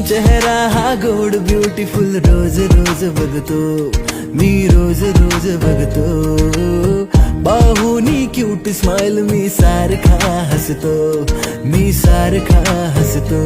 चेहरा हा गोड ब्युटिफुल रोज रोज बघतो मी रोज रोज बघतो बाहुनी क्यूट स्माइल मी सारखा हसतो मी सारखा हसतो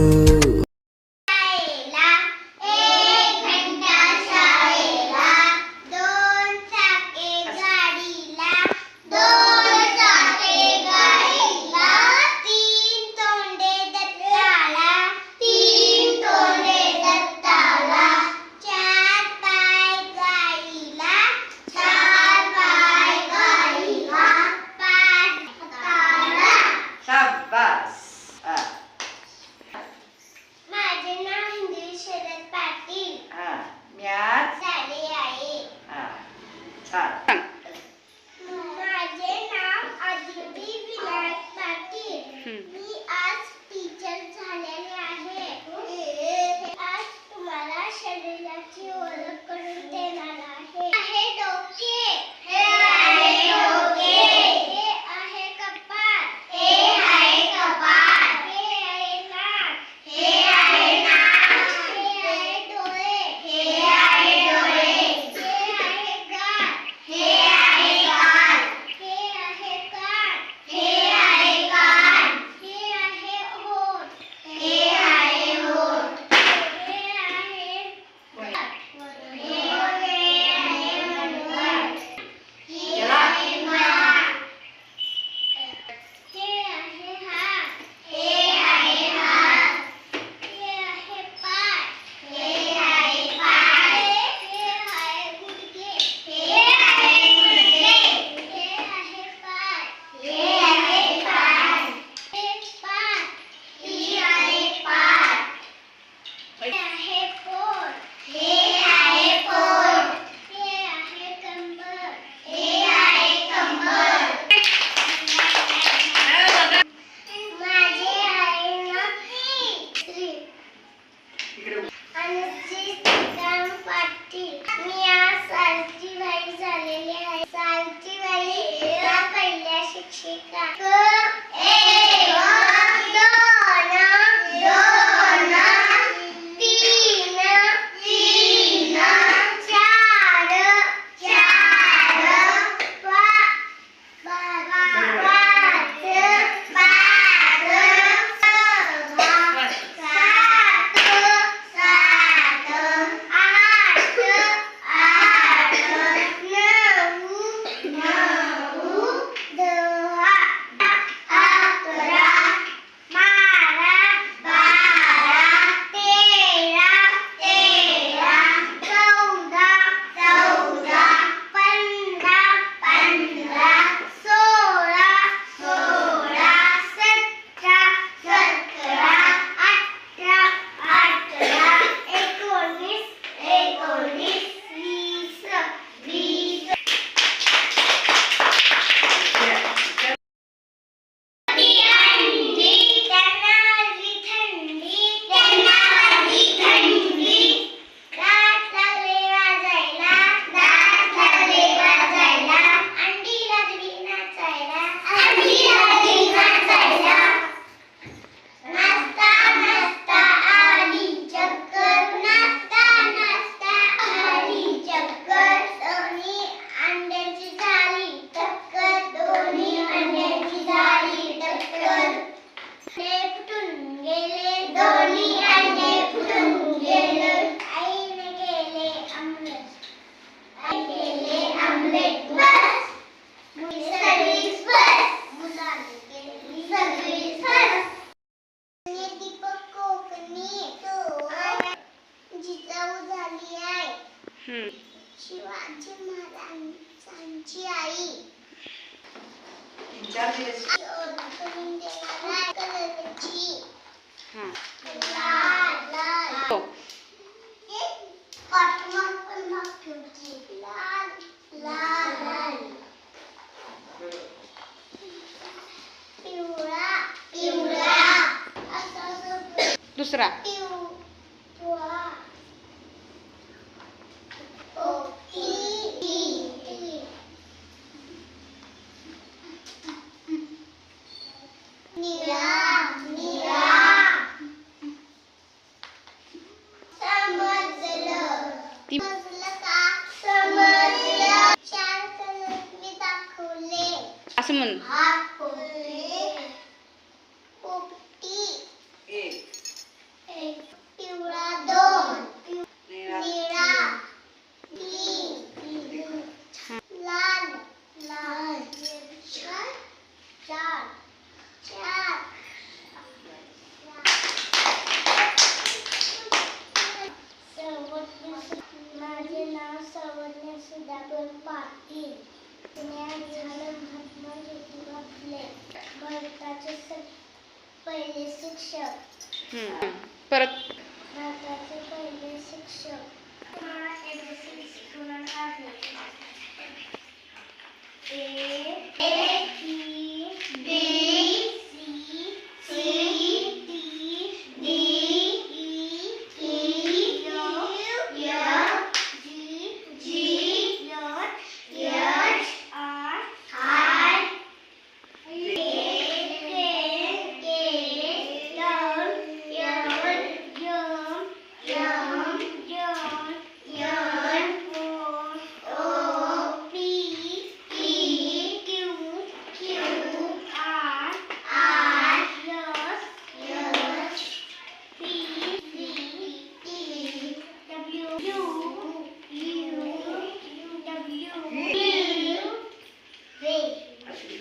शिवाजी महाराजांची आई दुसरा ती समजलं का? समजलं. 4 कलर मी दाखवले. असं म्हण. हात पोपटी. पोपटी. एक. पिवळा 2. निळा 3. लाल 4. 4. माझे नाव सर्वज्ञ सुधाकर पाटील. पुण्यात झालं महात्मा ज्योतिबा फुले. भारताचे पहिले शिक्षक. परत भारताचे पहिले शिक्षक. तुम्हाला ABCD शिकवणार आहे. A B C D E G H I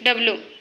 W